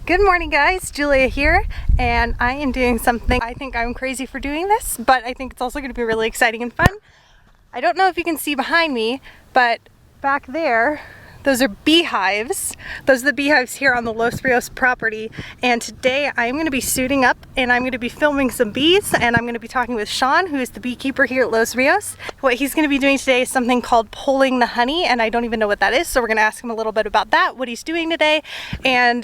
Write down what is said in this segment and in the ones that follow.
Good morning guys, Julia here, and I am doing something. I think I'm crazy for doing this, but I think it's also going to be really exciting and fun. I don't know if you can see behind me, but back there, those are beehives. Those are the beehives here on the Los Rios property, and today I'm going to be suiting up and I'm going to be filming some bees, and I'm going to be talking with Sean, who is the beekeeper here at Los Rios. What he's going to be doing today is something called pulling the honey, and I don't even know what that is, so we're going to ask him a little bit about that, what he's doing today, and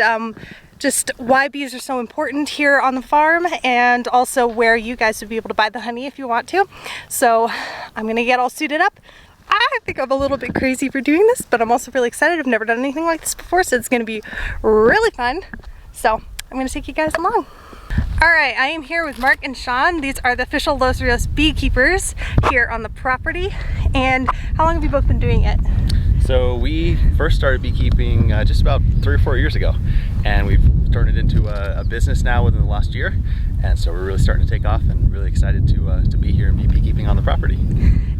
just why bees are so important here on the farm, and also where you guys would be able to buy the honey if you want to. So I'm gonna get all suited up. I think I'm a little bit crazy for doing this, but I'm also really excited. I've never done anything like this before, so it's gonna be really fun. So I'm gonna take you guys along. All right, I am here with Mark and Sean. These are the official Los Rios beekeepers here on the property. And how long have you both been doing it? So we first started beekeeping just about 3 or 4 years ago, and we've turned it into a business now within the last year, and so we're really starting to take off and really excited to be here and be beekeeping on the property.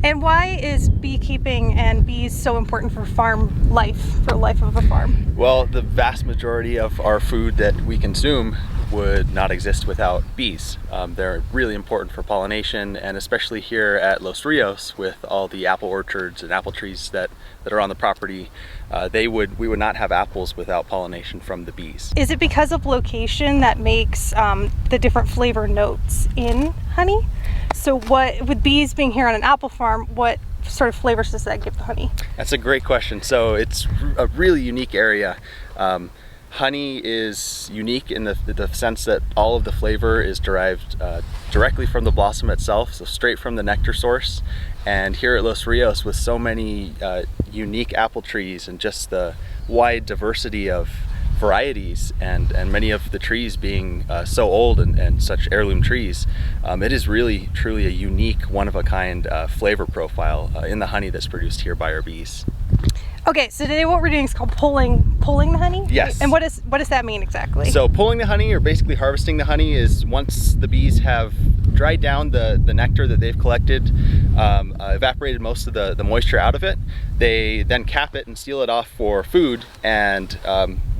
And why is beekeeping and bees so important for farm life, for the life of a farm? Well, the vast majority of our food that we consume would not exist without bees. They're really important for pollination, and especially here at Los Rios with all the apple orchards and apple trees that are on the property, we would not have apples without pollination from the bees. Is it because of location that makes the different flavor notes in honey? So with bees being here on an apple farm, what sort of flavors does that give the honey? That's a great question. So it's a really unique area. Honey is unique in the sense that all of the flavor is derived directly from the blossom itself, so straight from the nectar source. And here at Los Rios, with so many unique apple trees and just the wide diversity of varieties, and many of the trees being so old and such heirloom trees, it is really truly a unique, one-of-a-kind flavor profile in the honey that's produced here by our bees. Okay, so today what we're doing is called pulling the honey? Yes. And what does that mean exactly? So pulling the honey, or basically harvesting the honey, is once the bees have dried down the nectar that they've collected, evaporated most of the moisture out of it, they then cap it and seal it off for food, and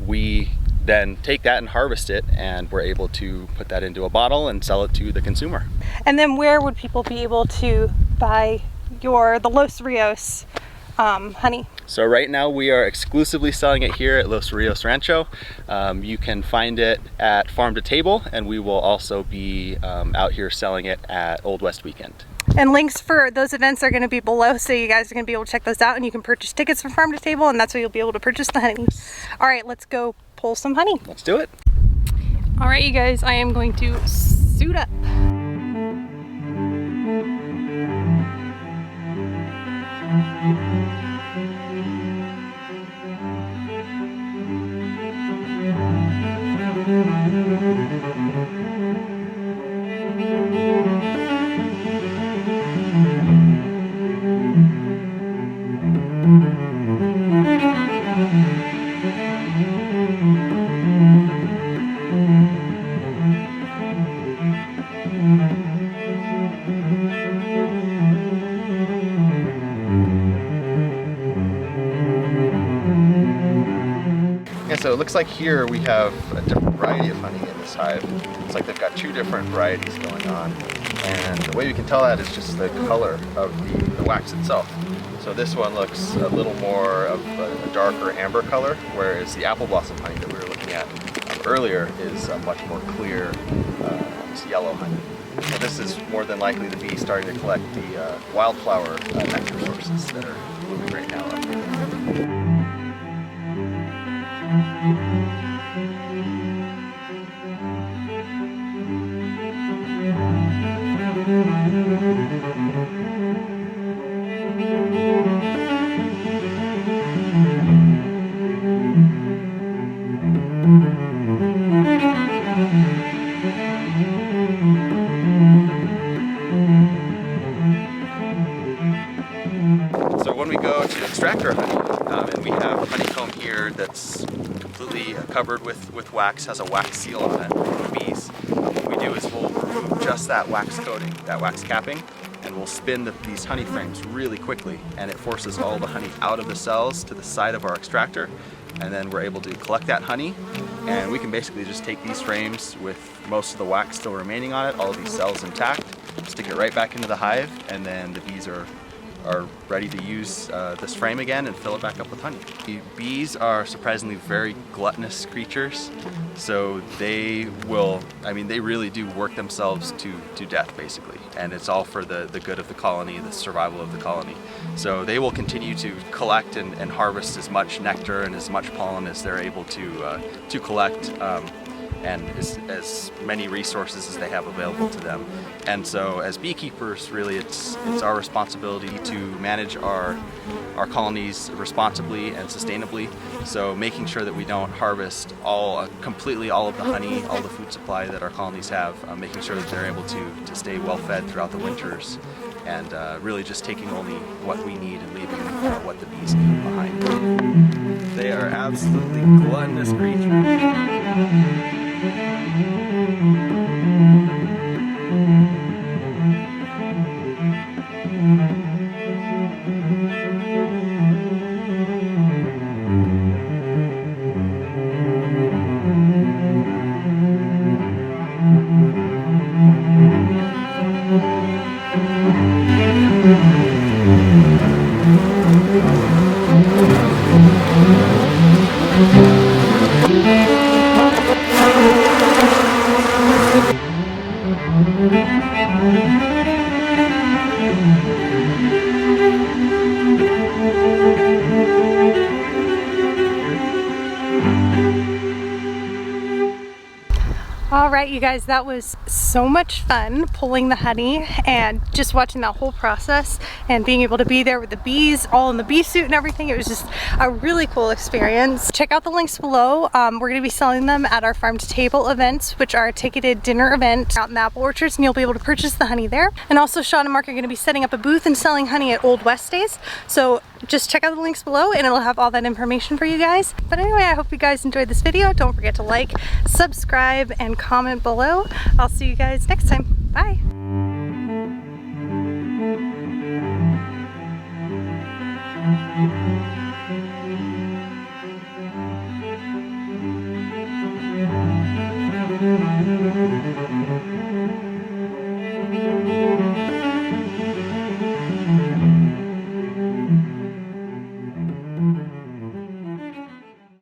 we then take that and harvest it, and we're able to put that into a bottle and sell it to the consumer. And then where would people be able to buy the Los Rios honey? So right now we are exclusively selling it here at Rios Rancho. You can find it at Farm to Table, and we will also be out here selling it at Old West Weekend. And links for those events are going to be below, so you guys are going to be able to check those out, and you can purchase tickets for Farm to Table, and that's where you'll be able to purchase the honey. All right, let's go pull some honey. Let's do it. All right, you guys, I am going to suit up. So it looks like here we have a different variety of honey in this hive. It's like they've got 2 different varieties going on, and the way we can tell that is just the color of the wax itself. So this one looks a little more of a darker amber color, whereas the apple blossom honey that we were looking at earlier is a much more clear yellow honey. So this is more than likely the bee starting to collect the wildflower nectar sources that are moving right now up here. So when we go to extract our honey, and we have honeycomb here that's completely covered with wax, has a wax seal on it for the bees, what we do is we'll remove just that wax coating, that wax capping, and we'll spin these honey frames really quickly, and it forces all the honey out of the cells to the side of our extractor, and then we're able to collect that honey, And we can basically just take these frames with most of the wax still remaining on it, all of these cells intact, stick it right back into the hive, and then the bees are ready to use this frame again and fill it back up with honey. The bees are surprisingly very gluttonous creatures, so they will, I mean, they really do work themselves to death basically, and it's all for the good of the colony, the survival of the colony. So they will continue to collect and harvest as much nectar and as much pollen as they're able to collect, and as many resources as they have available to them. And so as beekeepers, really it's our responsibility to manage our colonies responsibly and sustainably. So making sure that we don't harvest completely all of the honey, all the food supply that our colonies have, making sure that they're able to stay well fed throughout the winters, and really just taking only what we need and leaving what the bees need behind. They are absolutely gluttonous creatures. All right, you guys, that was so much fun pulling the honey and just watching that whole process and being able to be there with the bees, all in the bee suit and everything. It was just a really cool experience. Check out the links below. We're going to be selling them at our farm to table events, which are a ticketed dinner event out in the apple orchards, and you'll be able to purchase the honey there. And also Sean and Mark are going to be setting up a booth and selling honey at Old West Days. So just check out the links below and it'll have all that information for you guys. But anyway, I hope you guys enjoyed this video. Don't forget to like, subscribe, and comment below. I'll see you guys next time. Bye.